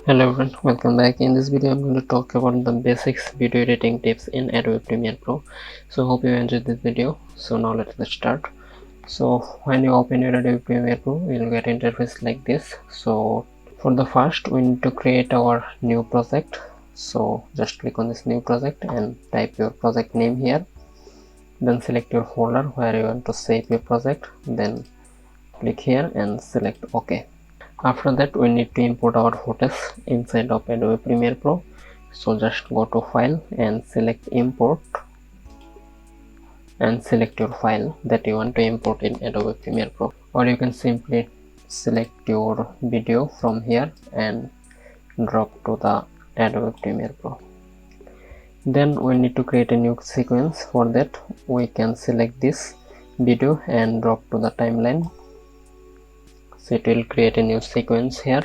Hello everyone, welcome back. In this video I'm going to talk about the basics video editing tips in Adobe Premiere Pro. So hope you enjoyed this video. So now let's start. So when you open your Adobe Premiere Pro, you'll get interface like this. So for the first, we need to create our new project. So just click on this new project and type your project name here. Then select your folder where you want to save your project. Then click here and select OK. After that, we need to import our photos inside of Adobe Premiere Pro. So just go to file and select import and select your file that you want to import in Adobe Premiere Pro, or you can simply select your video from here and drop to the Adobe Premiere Pro. Then we need to create a new sequence. For that, we can select this video and drop to the timeline. So it will create a new sequence here.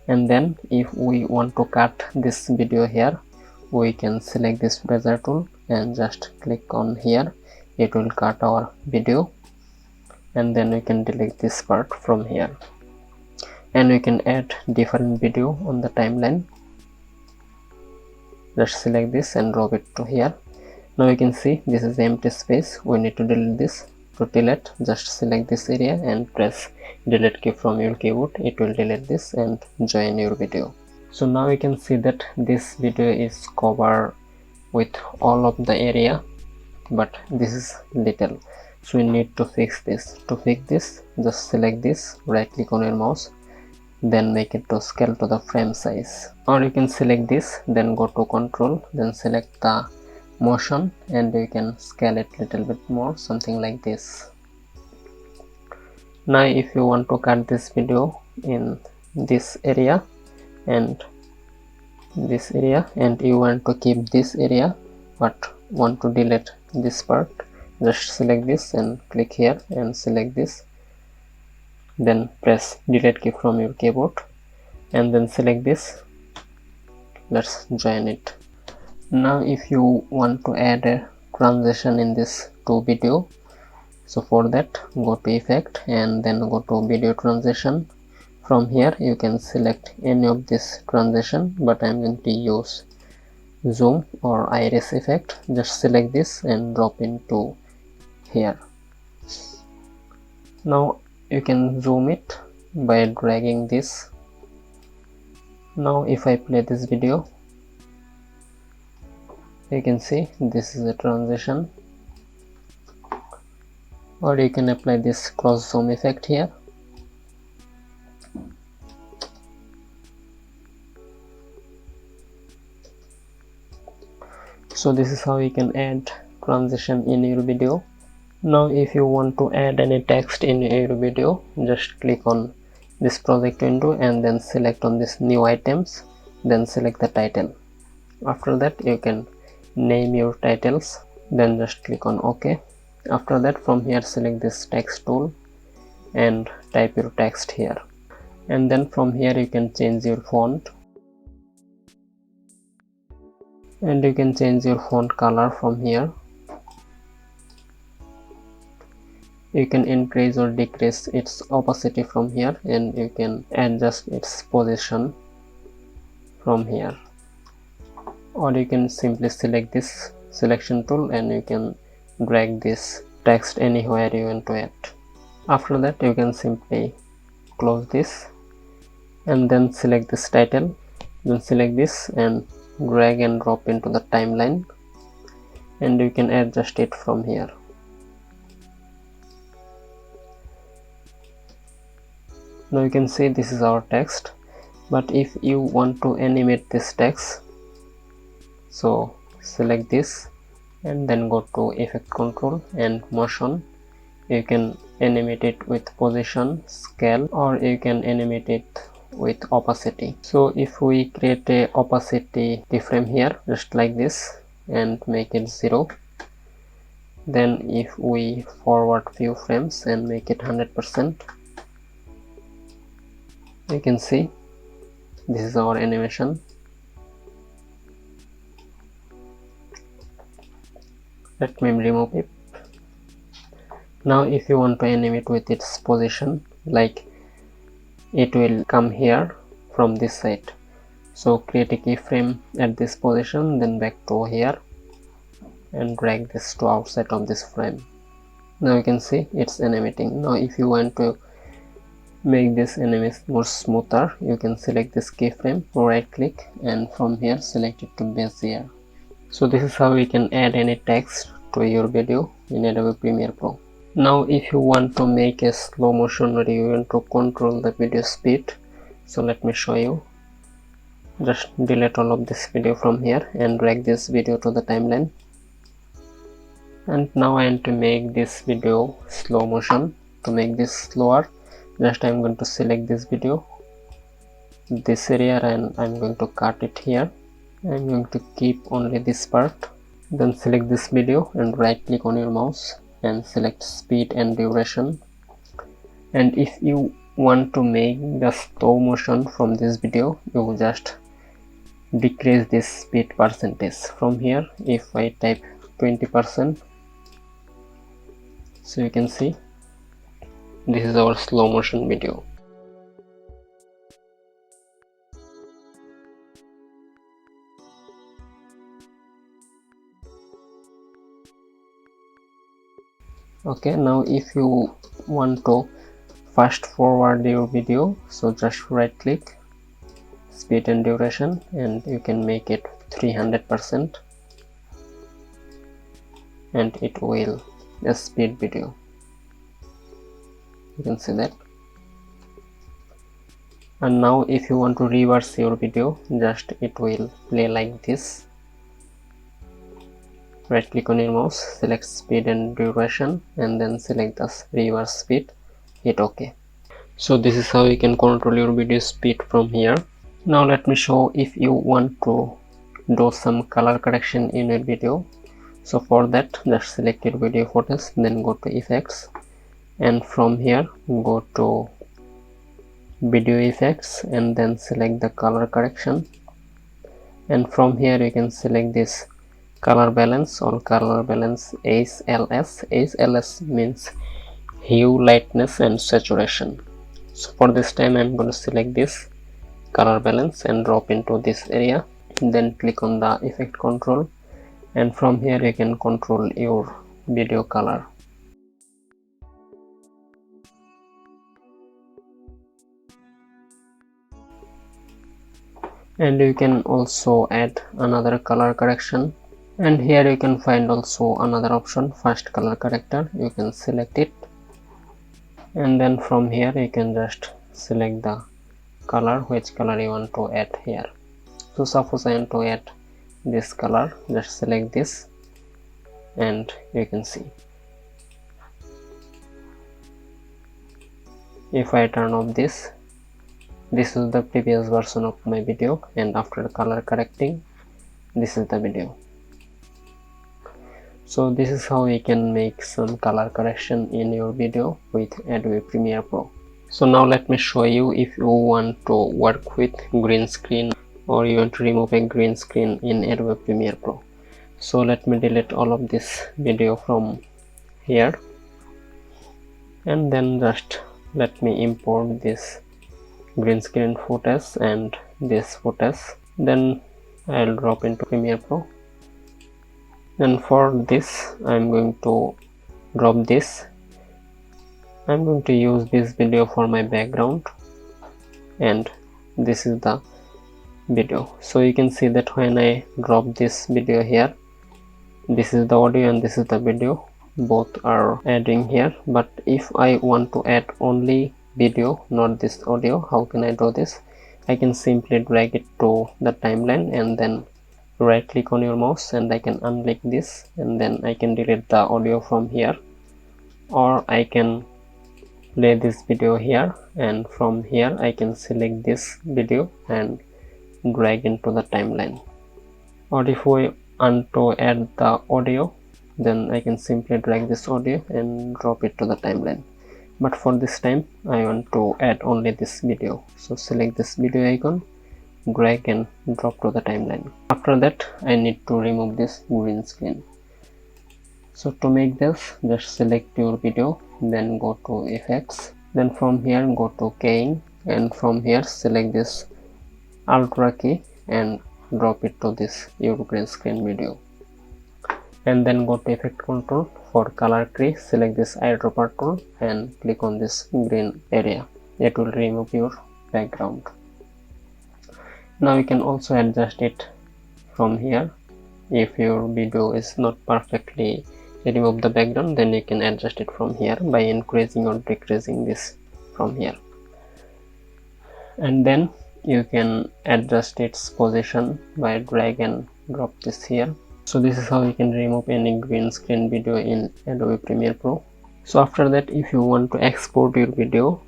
And then if we want to cut this video here, we can select this razor tool and just click on here. It will cut our video, and then we can delete this part from here, and we can add different video on the timeline. Just select this and drop it to here. Now you can see this is the empty space. We need to delete this. To delete, just select this area and press delete key from your keyboard. It will delete this and join your video. So now you can see that this video is covered with all of the area, but this is little, so we need to fix this. To fix this, just select this, right click on your mouse, then make it to scale to the frame size, or you can select this, then go to control, then select the motion and you can scale it little bit more, something like this. Now if you want to cut this video in this area and this area, and you want to keep this area but want to delete this part, just select this and click here and select this, then press delete key from your keyboard and then select this. Let's join it. Now if you want to add a transition in this to video, so for that go to effect and then go to video transition. From here you can select any of this transition, but I'm going to use zoom or iris effect. Just select this and drop into here. Now you can zoom it by dragging this. Now if I play this video, you can see this is a transition, or you can apply this cross zoom effect here. So this is how you can add transition in your video. Now if you want to add any text in your video, just click on this project window and then select on this new items, then select the title. After that you can name your titles, then just click on OK. After that, from here select this text tool and type your text here, and then from here you can change your font, and you can change your font color from here. You can increase or decrease its opacity from here, and you can adjust its position from here, or you can simply select this selection tool and you can drag this text anywhere you want to add. After that you can simply close this and then select this title, then select this and drag and drop into the timeline, and you can adjust it from here. Now you can see this is our text, but if you want to animate this text, so select this and then go to effect control and motion. You can animate it with position, scale, or you can animate it with opacity. So if we create a opacity keyframe here, just like this, and make it 0, then if we forward few frames and make it 100%, you can see this is our animation. Let me remove it. Now if you want to animate with its position, like it will come here from this side, So create a keyframe at this position, then back to here and drag this to outside of this frame. Now you can see it's animating. Now if you want to make this animation more smoother, you can select this keyframe, right click, and from here select it to Bezier. So this is how you can add any text to your video in Adobe Premiere Pro. Now if you want to make a slow motion or you want to control the video speed, so let me show you. Just delete all of this video from here and drag this video to the timeline. And now I want to make this video slow motion. To make this slower, just I'm going to select this video, this area, and I'm going to cut it here. I'm going to keep only this part. Then select this video and right click on your mouse and select speed and duration. And if you want to make the slow motion from this video, you just decrease this speed percentage. From here, if I type 20%, so you can see this is our slow motion video. Okay, now if you want to fast forward your video, so just right click, speed and duration, and you can make it 300% and it will a speed video. You can see that. And now if you want to reverse your video, just it will play like this. Right click on your mouse, select speed and duration, and then select the reverse speed, hit OK. So this is how you can control your video speed from here. Now let me show if you want to do some color correction in your video. So for that, just select your video footage, then go to effects, and from here go to video effects and then select the color correction, and from here you can select this color balance or color balance HLS. HLS means hue, lightness and saturation. So for this time I'm going to select this color balance and drop into this area, then click on the effect control, and from here you can control your video color. And you can also add another color correction, and here you can find also another option, first color corrector. You can select it, and then from here you can just select the color, which color you want to add here. So suppose I want to add this color, just select this, and you can see if I turn off this is the previous version of my video, and after color correcting, this is the video. So this is how you can make some color correction in your video with Adobe Premiere Pro. So now let me show you if you want to work with green screen or you want to remove a green screen in Adobe Premiere Pro. So let me delete all of this video from here, and then just let me import this green screen footage and this footage, then I'll drop into Premiere Pro. And for this I'm going to drop this. I'm going to use this video for my background, and this is the video. So you can see that when I drop this video here, this is the audio and this is the video, both are adding here. But if I want to add only video, not this audio, how can I do this? I can simply drag it to the timeline and then right click on your mouse, and I can unlink this, and then I can delete the audio from here, or I can play this video here, and from here I can select this video and drag into the timeline. Or if we want to add the audio, then I can simply drag this audio and drop it to the timeline. But for this time I want to add only this video, so select this video icon, drag and drop to the timeline. After that I need to remove this green screen. So to make this, just select your video, then go to effects, then from here go to keying, and from here select this Ultra key and drop it to this your green screen video. And then go to effect control. For color key, select this eyedropper tool and click on this green area. It will remove your background. Now you can also adjust it from here. If your video is not perfectly remove the background, then you can adjust it from here by increasing or decreasing this from here. And then you can adjust its position by drag and drop this here. So this is how you can remove any green screen video in Adobe Premiere Pro. So after that, if you want to export your video,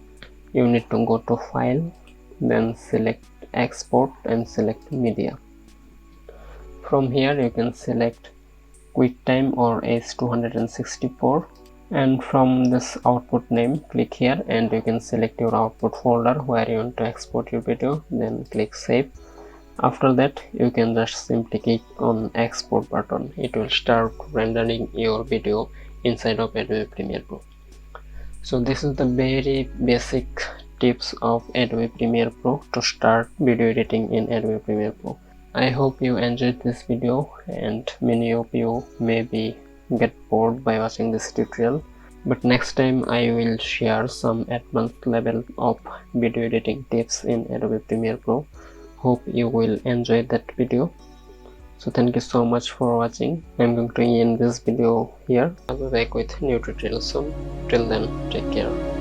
you need to go to File, then select Export and select Media. From here you can select QuickTime or H264, and from this output name, click here and you can select your output folder where you want to export your video, then click Save. After that, you can just simply click on export button. It will start rendering your video inside of Adobe Premiere Pro. So this is the very basic tips of Adobe Premiere Pro to start video editing in Adobe Premiere Pro. I hope you enjoyed this video, and many of you maybe get bored by watching this tutorial, but next time I will share some advanced level of video editing tips in Adobe Premiere Pro. Hope you will enjoy that video. So thank you so much for watching. I'm going to end this video here. I'll be back with new tutorial soon. Till then, take care.